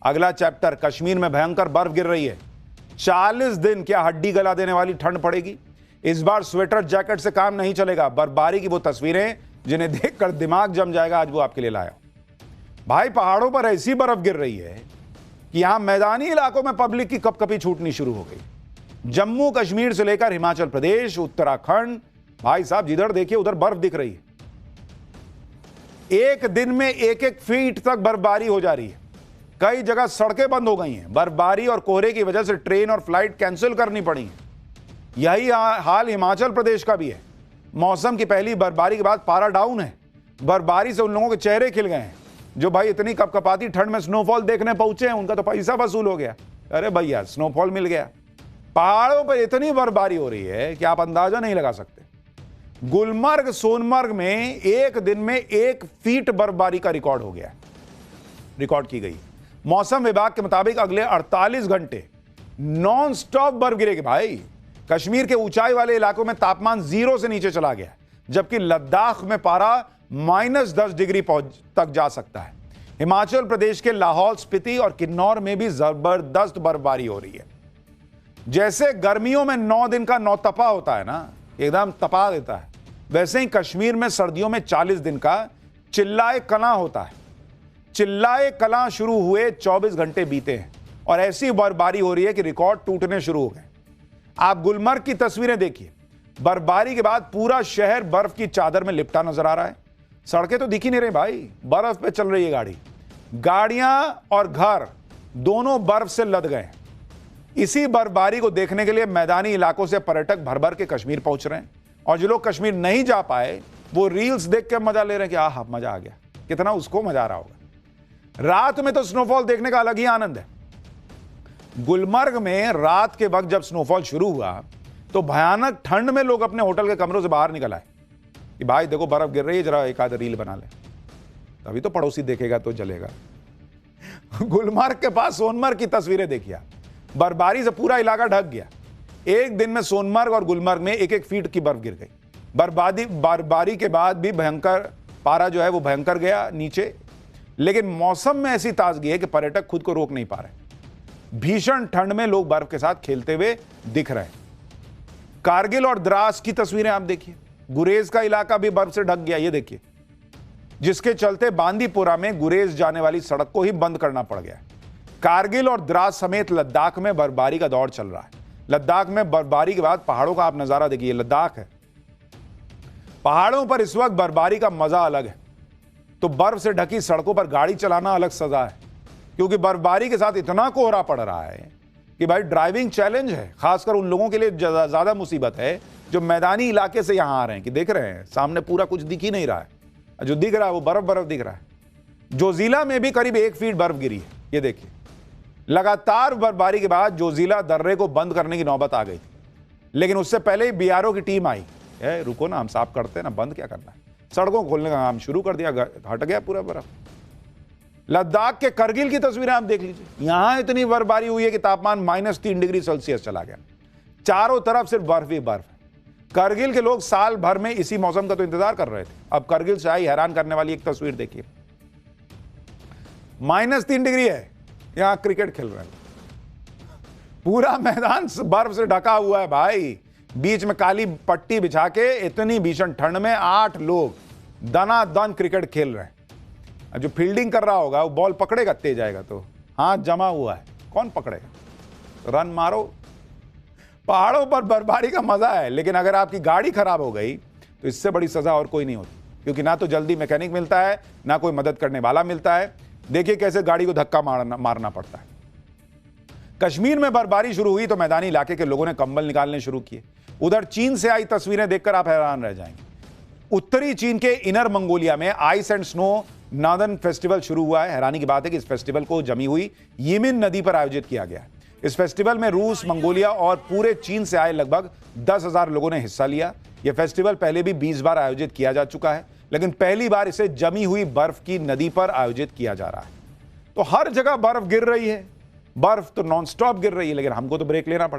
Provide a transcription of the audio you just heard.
अगला चैप्टर, कश्मीर में भयंकर बर्फ गिर रही है। 40 दिन क्या हड्डी गला देने वाली ठंड पड़ेगी। इस बार स्वेटर जैकेट से काम नहीं चलेगा। बर्फबारी की वो तस्वीरें जिन्हें देखकर दिमाग जम जाएगा, आज वो आपके लिए लाया। भाई पहाड़ों पर ऐसी बर्फ गिर रही है कि यहां मैदानी इलाकों में पब्लिक की कपकपी छूटनी शुरू हो गई। जम्मू कश्मीर से लेकर हिमाचल प्रदेश, उत्तराखंड, भाई साहब जिधर देखिए उधर बर्फ दिख रही है। एक दिन में 1-1 फीट तक बर्फबारी हो जा रही है। कई जगह सड़कें बंद हो गई हैं। बर्फबारी और कोहरे की वजह से ट्रेन और फ्लाइट कैंसिल करनी पड़ी है। यही हाल हिमाचल प्रदेश का भी है। मौसम की पहली बर्फबारी के बाद पारा डाउन है। बर्फबारी से उन लोगों के चेहरे खिल गए हैं जो भाई इतनी कपकपाती ठंड में स्नोफॉल देखने पहुंचे हैं। उनका तो पैसा वसूल हो गया। अरे भैया स्नोफॉल मिल गया। पहाड़ों पर इतनी बर्फबारी हो रही है कि आप अंदाजा नहीं लगा सकते। गुलमर्ग, सोनमर्ग में एक दिन में 1 फीट बर्फबारी का रिकॉर्ड हो गया, रिकॉर्ड की गई। मौसम विभाग के मुताबिक अगले 48 घंटे नॉन स्टॉप बर्फ गिरेगी। भाई कश्मीर के ऊंचाई वाले इलाकों में तापमान 0 से नीचे चला गया, जबकि लद्दाख में पारा -10 डिग्री तक जा सकता है। हिमाचल प्रदेश के लाहौल, स्पीति और किन्नौर में भी जबरदस्त बर्फबारी हो रही है। जैसे गर्मियों में 9 दिन का नौतपा होता है ना, एकदम तपा देता है, वैसे ही कश्मीर में सर्दियों में 40 दिन का चिल्लाए कलां होता है। चिल्लाए कलां शुरू हुए 24 घंटे बीते हैं और ऐसी बर्फबारी हो रही है कि रिकॉर्ड टूटने शुरू हो गए। आप गुलमर्ग की तस्वीरें देखिए। बर्फबारी के बाद पूरा शहर बर्फ की चादर में लिपटा नजर आ रहा है। सड़कें तो दिख ही नहीं रही भाई, बर्फ पे चल रही है गाड़ी। गाड़ियां और घर दोनों बर्फ से लद गए। इसी बर्फबारी को देखने के लिए मैदानी इलाकों से पर्यटक भर भर के कश्मीर पहुंच रहे हैं और जो लोग कश्मीर नहीं जा पाए वो रील्स देख के मजा ले रहे हैं कि आहा मजा आ गया। कितना उसको मजा आ रहा होगा। रात में तो स्नोफॉल देखने का अलग ही आनंद है। गुलमर्ग में रात के वक्त जब स्नोफॉल शुरू हुआ तो भयानक ठंड में लोग अपने होटल के कमरों से बाहर निकल आए कि भाई देखो बर्फ गिर रही है, जरा एक आध रील बना ले। तभी तो पड़ोसी देखेगा तो जलेगा। गुलमर्ग के पास सोनमर्ग की तस्वीरें देखिए। बर्फबारी से पूरा इलाका ढक गया। एक दिन में सोनमर्ग और गुलमर्ग में 1-1 फीट की बर्फ गिर गई। बर्फबारी के बाद भी भयंकर पारा जो है वो भयंकर गया नीचे, लेकिन मौसम में ऐसी ताजगी है कि पर्यटक खुद को रोक नहीं पा रहे। भीषण ठंड में लोग बर्फ के साथ खेलते हुए दिख रहे हैं। कारगिल और द्रास की तस्वीरें आप देखिए। गुरेज का इलाका भी बर्फ से ढक गया, ये देखिए, जिसके चलते बांदीपुरा में गुरेज जाने वाली सड़क को ही बंद करना पड़ गया। कारगिल और द्रास समेत लद्दाख में बर्फबारी का दौर चल रहा है। लद्दाख में बर्फबारी के बाद पहाड़ों का आप नजारा देखिए। लद्दाख है, पहाड़ों पर इस वक्त बर्फबारी का मजा अलग है। तो बर्फ से ढकी सड़कों पर गाड़ी चलाना अलग सजा है, क्योंकि बर्फबारी के साथ इतना कोहरा पड़ रहा है कि भाई ड्राइविंग चैलेंज है। खासकर उन लोगों के लिए ज्यादा मुसीबत है जो मैदानी इलाके से यहां आ रहे हैं, कि देख रहे हैं सामने पूरा कुछ दिख ही नहीं रहा है। जो दिख रहा है वो बर्फ दिख रहा है। जोजिला में भी करीब 1 फीट बर्फ गिरी है, ये देखिए। लगातार बर्फबारी के बाद जोजिला दर्रे को बंद करने की नौबत आ गई थी, लेकिन उससे पहले ही बीआरओ की टीम आई। रुको ना, हम साफ करते हैं ना, बंद क्या करना है। सड़कों खोलने का काम शुरू कर दिया, हट गया पूरा बर्फ। लद्दाख के करगिल की तस्वीरें आप देख लीजिए। यहां इतनी बर्फबारी हुई है कि तापमान -3 डिग्री सेल्सियस चला गया। चारों तरफ सिर्फ बर्फ ही बर्फ है। करगिल के लोग साल भर में इसी मौसम का तो इंतजार कर रहे थे। अब करगिल से आई हैरान करने वाली एक तस्वीर देखिए। -3 डिग्री है, यहां क्रिकेट खेल रहे हैं। पूरा मैदान बर्फ से ढका हुआ है भाई। बीच में काली पट्टी बिछा के इतनी भीषण ठंड में 8 लोग दनादन क्रिकेट खेल रहे हैं। जो फील्डिंग कर रहा होगा वो बॉल पकड़ेगा, तेज आएगा तो हाथ जमा हुआ है, कौन पकड़ेगा। रन मारो। पहाड़ों पर बर्फबारी का मजा है, लेकिन अगर आपकी गाड़ी खराब हो गई तो इससे बड़ी सजा और कोई नहीं होती, क्योंकि ना तो जल्दी मैकेनिक मिलता है, ना कोई मदद करने वाला मिलता है। देखिए कैसे गाड़ी को धक्का मारना पड़ता है। कश्मीर में बर्फबारी शुरू हुई तो मैदानी इलाके के लोगों ने कंबल निकालने शुरू किए। उधर चीन से आई तस्वीरें देखकर आप हैरान रह जाएंगे। उत्तरी चीन के इनर मंगोलिया में आइस एंड स्नो नादन फेस्टिवल शुरू हुआ है। हैरानी की बात है कि इस फेस्टिवल को जमी हुई यीमिन नदी पर आयोजित किया गया। इस फेस्टिवल में रूस, मंगोलिया और पूरे चीन से आए लगभग 10,000 लोगों ने हिस्सा लिया। यह फेस्टिवल पहले भी 20 बार आयोजित किया जा चुका है, लेकिन पहली बार इसे जमी हुई बर्फ की नदी पर आयोजित किया जा रहा है। तो हर जगह बर्फ गिर रही है। बर्फ तो नॉन स्टॉप गिर रही है, लेकिन हमको तो ब्रेक लेना पड़ेगा।